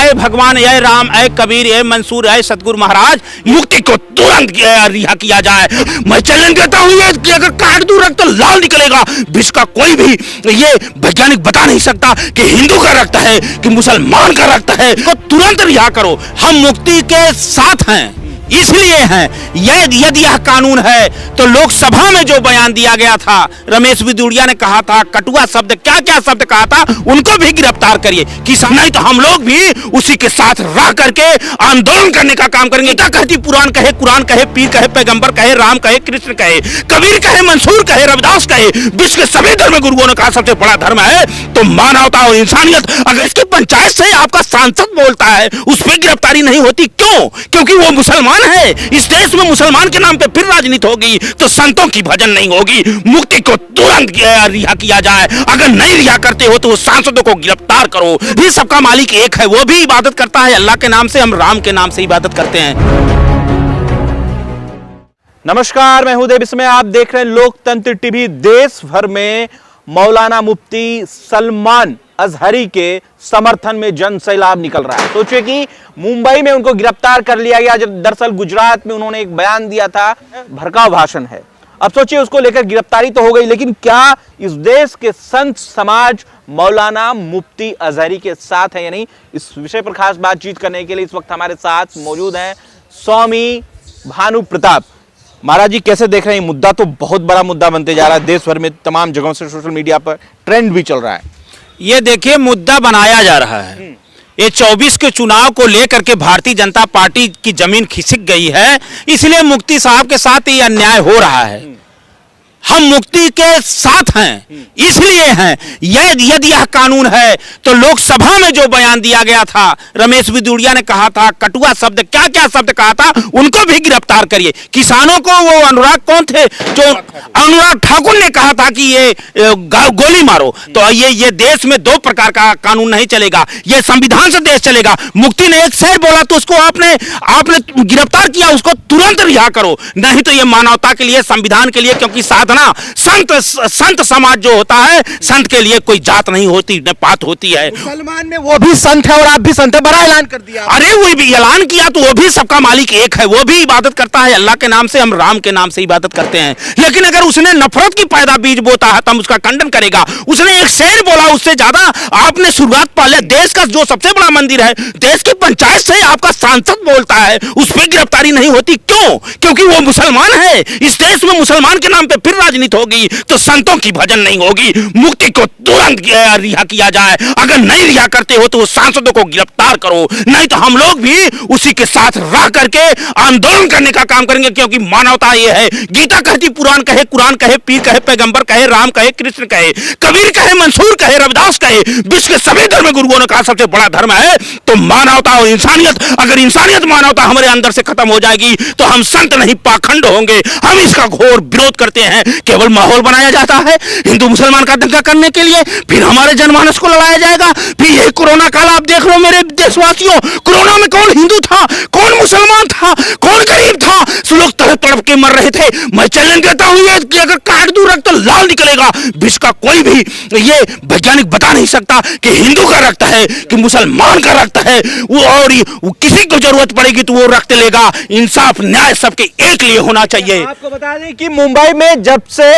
ऐ भगवान, ऐ राम, ऐ कबीर, ऐ मंसूर, ऐ सतगुरु महाराज, मुक्ति को तुरंत रिहा किया जाए। मैं चैलेंज देता हूँ ये कि अगर काट दूं रक्त तो लाल निकलेगा। विश्व का कोई भी ये वैज्ञानिक बता नहीं सकता कि हिंदू का रक्त है कि मुसलमान का रक्त है। तो तुरंत रिहा करो। हम मुक्ति के साथ हैं, इसलिए हैं। यदि यह कानून है तो लोकसभा में जो बयान दिया गया था, रमेश बिदुड़िया ने कहा था, कटुआ शब्द, क्या क्या शब्द कहा था, उनको भी गिरफ्तार करिए। किसान नहीं तो हम लोग भी उसी के साथ रह करके आंदोलन करने का काम करेंगे। क्या कहती पुराण कहे, कुरान कहे, पीर कहे, पैगंबर कहे, राम कहे, कृष्ण कहे, कबीर कहे, मंसूर कहे, रविदास कहे, विश्व के सभी धर्म गुरुओं ने कहा सबसे बड़ा धर्म है तो मानवता और इंसानियत। अगर इसकी पंचायत से आपका सांसद बोलता है, उस पर गिरफ्तारी नहीं होती, क्यों? क्योंकि वो मुसलमान है। इस देश में मुसलमान के नाम पे फिर राजनीति होगी तो संतों की भजन नहीं होगी। मुक्ति को तुरंत रिहा किया जाए। अगर नहीं रिहा करते हो तो उस सांसदों को गिरफ्तार करो। भी सबका मालिक एक है, वो भी इबादत करता है अल्लाह के नाम से, हम राम के नाम से इबादत करते हैं। नमस्कार, मैं हूं देव, इसमें आप देख रहे हैं लोकतंत्र टीवी। देश भर में मौलाना मुफ्ती सलमान अजहरी के समर्थन में जन सैलाब निकल रहा है। सोचिए कि मुंबई में उनको गिरफ्तार कर लिया गया, जब दरअसल गुजरात में उन्होंने एक बयान दिया था, भड़काऊ भाषण है। अब सोचिए उसको लेकर गिरफ्तारी तो हो गई, लेकिन क्या इस देश के संत समाज मौलाना मुफ्ती अजहरी के साथ है या नहीं? इस विषय पर खास बातचीत करने के लिए इस वक्त हमारे साथ मौजूद हैं स्वामी भानु प्रताप। महाराज जी, कैसे देख रहे हैं? मुद्दा तो बहुत बड़ा मुद्दा बनते जा रहा है, देश भर में तमाम जगहों से सोशल मीडिया पर ट्रेंड भी चल रहा है। ये देखिए, मुद्दा बनाया जा रहा है। ये 24 के चुनाव को लेकर के भारतीय जनता पार्टी की जमीन खिसक गई है, इसलिए मुफ्ती साहब के साथ ये अन्याय हो रहा है। हम मुक्ति के साथ हैं, इसलिए हैं। यदि यह कानून है तो लोकसभा में जो बयान दिया गया था, रमेश बिदुड़िया ने कहा था, कटुआ शब्द, क्या क्या शब्द कहा था, उनको भी गिरफ्तार करिए। किसानों को वो अनुराग कौन थे, जो अनुराग ठाकुर ने कहा था कि ये गोली मारो, तो ये देश में दो प्रकार का कानून नहीं चलेगा, ये संविधान से देश चलेगा। मुक्ति ने एक शेर बोला तो उसको आपने गिरफ्तार किया, उसको तुरंत रिहा करो, नहीं तो ये मानवता के लिए, संविधान के लिए, क्योंकि साधना संत समाज जो होता है, संत के लिए कोई जात नहीं होती, न पात होती है। मुसलमान में वो भी संत है और आप भी संत है, बड़ा ऐलान कर दिया। अरे वो भी ऐलान किया तो वो भी सबका मालिक एक है, वो भी इबादत करता है अल्लाह के नाम से, हम राम के नाम से इबादत करते हैं। लेकिन अगर उसने नफरत की पैदा बीज बोता है तो हम उसका खंडन करेगा। उसने एक शेर बोला, उससे ज्यादा आपने शुरुआत पहले, देश का जो सबसे बड़ा मंदिर है, देश की पंचायत से आपका सांसद बोलता है, उस पर गिरफ्तारी नहीं होती, क्यों? क्योंकि वो मुसलमान है। इस देश में मुसलमान के नाम पे फिर राजनीति होगी तो संतों की भजन नहीं होगी। मुक्ति को तुरंत रिहा किया जाए। अगर नहीं रिहा करते हो तो उस सांसदों को गिरफ्तार करो, नहीं तो हम लोग भी उसी के साथ रह करके आंदोलन करने का काम करेंगे, क्योंकि मानवता ये है। गीता कहती, पुराण कहे, कुरान कहे, पीर कहे, पैगंबर कहे, राम कहे, कृष्ण कहे, कबीर कहे, मंसूर कहे, रविदास कहे, विश्व के सभी धर्म गुरुओं ने कहा सबसे बड़ा धर्म है तो मानवता और इंसानियत। अगर इंसानियत, मानवता हमारे अंदर से खत्म हो जाएगी तो हम संत नहीं पाखंड होंगे। हम इसका घोर विरोध करते हैं। केवल माहौल बनाया जाता है हिंदू मुसलमान का दंगा करने के लिए, फिर हमारे जनमानस को लड़ाया जाएगा। फिर ये कोरोना काल आप देख लो मेरे देशवासियों, कोरोना में कौन हिंदू था, कौन मुसलमान था, कौन गरीब था, लोग तड़प तड़प के मर रहे थे। मैं चैलेंज देता हूं ये कि अगर काट दूं रक्त तो लाल निकलेगा। विश्व का कोई भी ये वैज्ञानिक बता नहीं सकता कि हिंदू का रक्त है कि मुसलमान का रक्त है। वो किसी को जरूरत पड़ेगी तो वो रक्त लेगा। इंसाफ न्याय सबके एक लिए होना चाहिए। आपको बता दें कि मुंबई में जब से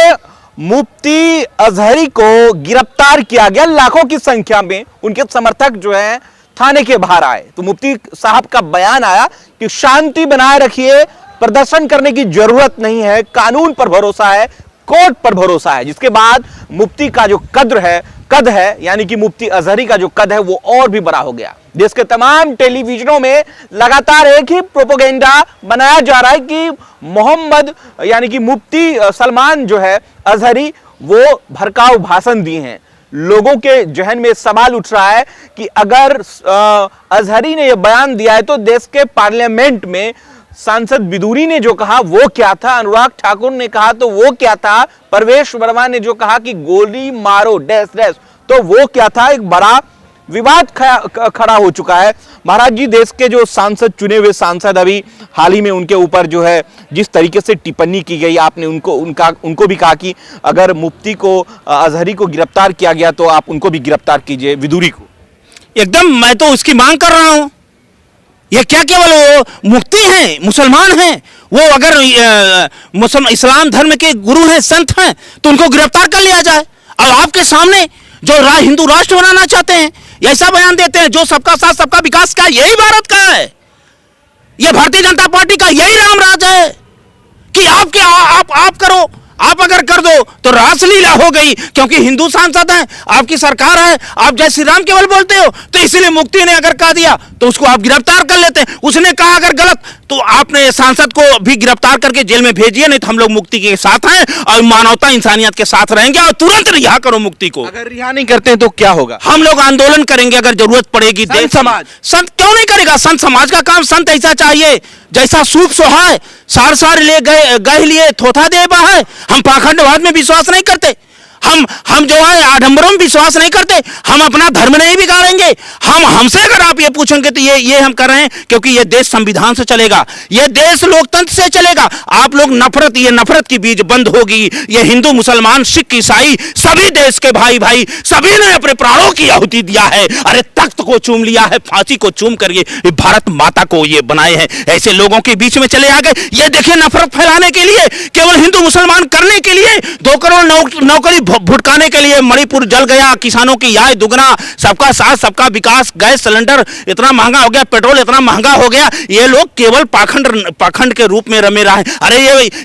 मुफ्ती अजहरी को गिरफ्तार किया गया, लाखों की संख्या में उनके समर्थक जो है थाने के बाहर आए, तो मुफ्ती साहब का बयान आया कि शांति बनाए रखिए, प्रदर्शन करने की जरूरत नहीं है, कानून पर भरोसा है, कोर्ट पर भरोसा है। जिसके बाद मुफ्ती का जो कद है यानी कि मुफ्ती अजहरी का जो कद है वो और भी बड़ा हो गया। देश के तमाम टेलीविजनों में लगातार एक ही प्रोपेगेंडा बनाया जा रहा है कि मोहम्मद यानी कि मुफ्ती सलमान जो है अजहरी, वो भड़काऊ भाषण दिए हैं। लोगों के जहन में सवाल उठ रहा है कि अगर अजहरी ने यह बयान दिया है तो देश के पार्लियामेंट में सांसद बिदुरी ने जो कहा वो क्या था, अनुराग ठाकुर ने कहा तो वो क्या था, परवेश वर्मा ने जो कहा कि गोली मारो डैश डैश तो वो क्या था। एक बड़ा विवाद खड़ा हो चुका है। महाराज जी, देश के जो सांसद, चुने हुए सांसद, अभी हाल ही में उनके ऊपर जो है जिस तरीके से टिप्पणी की गई, आपने उनको भी कहा कि अगर मुफ्ती को, अजहरी को गिरफ्तार किया गया तो आप उनको भी गिरफ्तार कीजिए, विदुरी को। एकदम मैं तो उसकी मांग कर रहा हूं। ये क्या केवल वो मुफ्ती हैं, मुसलमान हैं, वो अगर इस्लाम धर्म के गुरु हैं, संत हैं, तो उनको गिरफ्तार कर लिया जाए। और आपके सामने जो हिंदू राष्ट्र बनाना चाहते हैं, ऐसा बयान देते हैं जो सबका साथ सबका विकास का, यही भारत का है, ये भारतीय जनता पार्टी का यही राम राज है कि आप करो, आप अगर कर दो तो रासलीला हो गई, क्योंकि हिंदू सांसद हैं, आपकी सरकार है, आप जय श्री राम केवल बोलते हो, तो इसलिए मुफ्ती ने अगर कह दिया तो उसको आप गिरफ्तार कर लेते हैं। उसने कहा अगर गलत तो आपने सांसद को भी गिरफ्तार करके जेल में भेजिए, नहीं तो हम लोग मुफ्ती के साथ हैं और मानवता इंसानियत के साथ रहेंगे और तुरंत रिहा करो मुफ्ती को। अगर रिहा नहीं करते हैं तो क्या होगा? हम लोग आंदोलन करेंगे अगर जरूरत पड़ेगी। संत समाज, संत क्यों नहीं करेगा? संत समाज का काम, संत ऐसा चाहिए जैसा सूप सोहाय, सार सार ले गए लिए थोथा दे है। हम पाखंडवाद में विश्वास नहीं करते, हम जो है आडंबरों में विश्वास नहीं करते, हम अपना धर्म नहीं बिगाड़ेंगे। हमसे अगर आप ये पूछेंगे तो ये हम कर रहे हैं क्योंकि ये देश संविधान से चलेगा, ये देश लोकतंत्र से चलेगा। आप लोग नफरत, ये नफरत की बीज बंद होगी। ये हिंदू मुसलमान सिख ईसाई सभी देश के भाई भाई सभी ने अपने प्राणों की आहुति दिया है। अरे तख्त को चूम लिया है, फांसी को चूम कर ये भारत माता को ये बनाए हैं, ऐसे लोगों के बीच में चले आ गए। ये देखिए नफरत फैलाने के लिए, केवल हिंदू मुसलमान करने के लिए, 2 करोड़ नौकरी भुटकाने के लिए मणिपुर जल गया, किसानों की आय दुगना, सबका साथ सबका विकास, गैस सिलेंडर इतना महंगा हो गया, पेट्रोल इतना महंगा हो गया। ये लोग केवल पाखंड के रूप में रमे रहे। अरे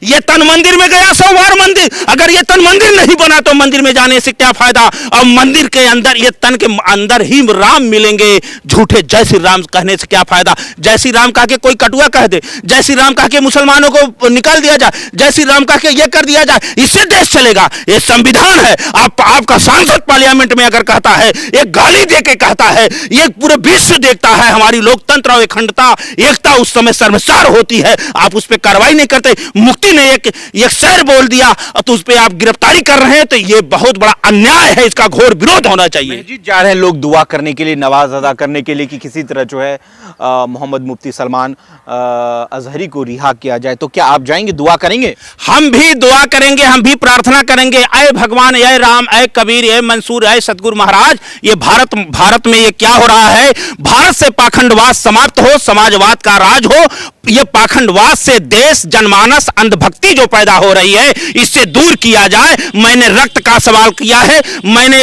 ये तन मंदिर में गया, सोमवार मंदिर, अगर ये तन मंदिर नहीं बना तो मंदिर में जाने से क्या फायदा? और मंदिर के अंदर, ये तन के अंदर ही राम मिलेंगे, झूठे जय श्री राम कहने से क्या फायदा? जय श्री राम कह के कोई कटुआ कह दे, जय श्री राम कह के मुसलमानों को निकाल दिया जाए, जय श्री राम कह के ये कर दिया जाए, इससे देश चलेगा? ये संविधान है। आपका सांसद पार्लियामेंट में अगर कहता है, एक गाली दे के कहता है, ये पूरे विश्व देखता है हमारी लोकतंत्र और अखंडता एकता उस समय शर्मसार होती है, आप उस पर कार्रवाई नहीं करते। मुफ्ती ने एक शेर बोल दिया तो उस पर आप गिरफ्तारी कर रहे हैं, तो ये बहुत बड़ा अन्याय है, इसका घोर विरोध होना चाहिए। जीत जा रहे हैं लोग दुआ करने के लिए, नवाज अदा करने के लिए कि किसी तरह जो है मोहम्मद मुफ्ती सलमान अजहरी को रिहा किया जाए, तो क्या आप जाएंगे, दुआ करेंगे? हम भी दुआ करेंगे, हम भी प्रार्थना करेंगे। ऐ भगवान, ऐ राम, ऐ कबीर, ऐ मंसूर, ऐ सतगुरु महाराज, ये भारत में ये क्या हो रहा है? भारत से पाखंडवाद समाप्त हो, समाजवाद का राज हो। ये पाखंडवाद से देश जनमानस अंधभक्ति जो पैदा हो रही है, इससे दूर किया जाए। मैंने रक्त का सवाल किया है, मैंने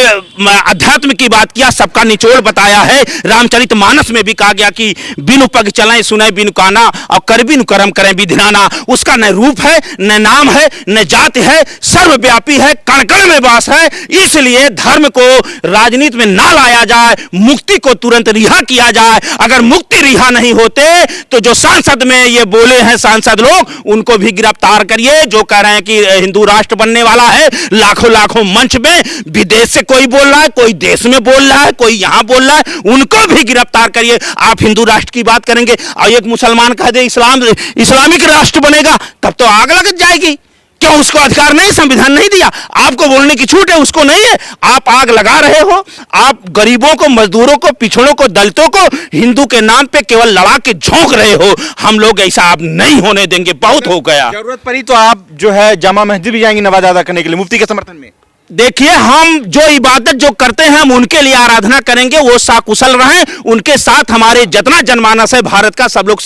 अध्यात्म की बात किया, सबका निचोड़ बताया है। रामचरितमानस में भी कहा गया कि बिनु पग चलें सुने बिनु काना और कर बिनु कर्म करें विधिनाना। उसका न रूप है, न नाम है, न जाति है, सर्वव्यापी है, कण कण में वास है। इसलिए धर्म को राजनीति में ना लाया जाए, मुक्ति को तुरंत रिहा किया जाए। अगर मुक्ति रिहा नहीं होते तो जो सांसद में ये बोले हैं सांसद लोग, उनको भी गिरफ्तार करिए। जो कह रहे हैं कि हिंदू राष्ट्र बनने वाला है, लाखों मंच में विदेश से कोई बोल रहा है, कोई देश में बोल रहा है, कोई यहां बोल रहा है, उनको भी गिरफ्तार करिए। आप हिंदू राष्ट्र की बात करेंगे और एक मुसलमान कह दे इस्लामिक राष्ट्र बनेगा, तब तो आग लग जाएगी। क्यों? उसको अधिकार नहीं, संविधान नहीं दिया, आपको बोलने की छूट है, उसको नहीं है। आप आग लगा रहे हो, आप गरीबों को, मजदूरों को, पिछड़ों को, दलितों को हिंदू के नाम पे केवल लड़ा के झोंक रहे हो। हम लोग ऐसा आप नहीं होने देंगे, बहुत हो गया। जरूरत पड़ी तो आप जो है जामा मस्जिद भी जाएंगे नवाज अदा करने के लिए मुफ्ती के समर्थन में? देखिए, हम जो इबादत जो करते हैं हम उनके लिए आराधना करेंगे, वो साकुशल रहें, उनके साथ हमारे जितना जनमानस है भारत का सब लोग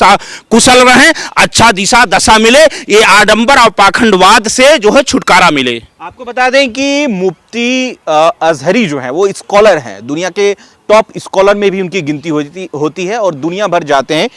कुशल रहें, अच्छा दिशा दशा मिले, ये आडंबर और पाखंडवाद से जो है छुटकारा मिले। आपको बता दें कि मुफ्ती अजहरी जो है वो स्कॉलर हैं, दुनिया के टॉप स्कॉलर में भी उनकी गिनती होती है और दुनिया भर जाते हैं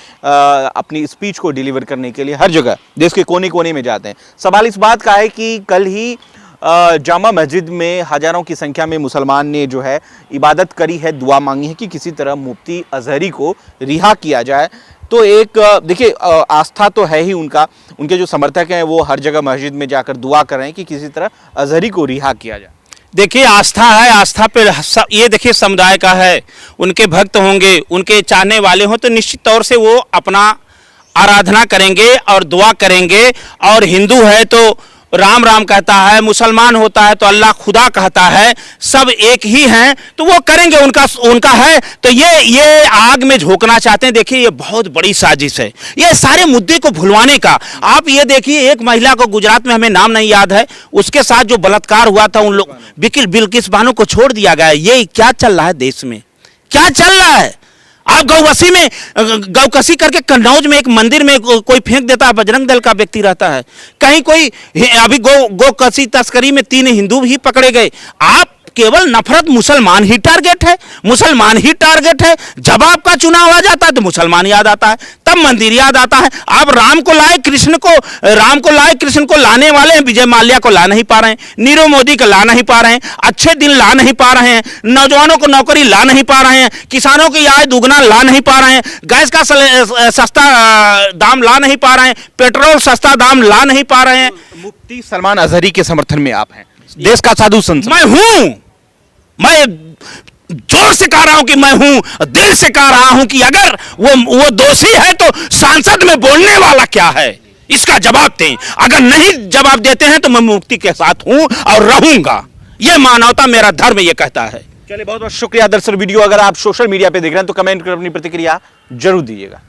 अपनी स्पीच को डिलीवर करने के लिए, हर जगह देश के कोने कोने में जाते हैं। सवाल इस बात का है कि कल ही जामा मस्जिद में हजारों की संख्या में मुसलमान ने जो है इबादत करी है, दुआ मांगी है कि किसी तरह मुफ्ती अजहरी को रिहा किया जाए। तो एक देखिए आस्था तो है ही उनका, उनके जो समर्थक हैं वो हर जगह मस्जिद में जाकर दुआ कर रहे हैं कि किसी तरह अजहरी को रिहा किया जाए। देखिए, आस्था है, आस्था पे ये देखिए समुदाय का है, उनके भक्त होंगे, उनके चाहने वाले हों तो निश्चित तौर से वो अपना आराधना करेंगे और दुआ करेंगे। और हिंदू है तो राम राम कहता है, मुसलमान होता है तो अल्लाह खुदा कहता है, सब एक ही हैं, तो वो करेंगे, उनका है। तो ये आग में झोंकना चाहते हैं। देखिए, ये बहुत बड़ी साजिश है, ये सारे मुद्दे को भुलवाने का। आप ये देखिए, एक महिला को गुजरात में, हमें नाम नहीं याद है, उसके साथ जो बलात्कार हुआ था, उन लोग बिल्किस बानो को छोड़ दिया गया। ये क्या चल रहा है देश में? क्या चल रहा है? आप गौवसी में गौकसी करके कन्नौज में एक मंदिर में कोई फेंक देता है, बजरंग दल का व्यक्ति रहता है। कहीं कोई अभी गौकसी तस्करी में 3 हिंदू भी पकड़े गए। आप केवल नफरत, मुसलमान ही टारगेट है, मुसलमान ही टारगेट है। जब आपका चुनाव आ जाता है तो मुसलमान याद आता है, तब मंदिर याद आता है। आप राम को लाए कृष्ण को लाने वाले हैं, विजय माल्या को ला नहीं पा रहे हैं, नीरव मोदी को ला नहीं पा रहे हैं, अच्छे दिन ला नहीं पा रहे हैं, नौजवानों को नौकरी ला नहीं पा रहे हैं, किसानों की आय दुगना ला नहीं पा रहे हैं, गैस का सस्ता दाम ला नहीं पा रहे हैं, पेट्रोल सस्ता दाम ला नहीं पा रहे हैं। मुफ्ती सलमान अजहरी के समर्थन में आप हैं, देश का साधु संत। मैं हूं, मैं जोर से कह रहा हूं कि मैं हूं, दिल से कह रहा हूं कि अगर वो दोषी है तो सांसद में बोलने वाला क्या है, इसका जवाब दें। अगर नहीं जवाब देते हैं तो मैं मुफ्ती के साथ हूं और रहूंगा। यह मानवता, मेरा धर्म ये कहता है। चलिए, बहुत बहुत शुक्रिया। दरअसल वीडियो अगर आप सोशल मीडिया पे देख रहे हैं तो कमेंट कर अपनी प्रतिक्रिया जरूर दीजिएगा।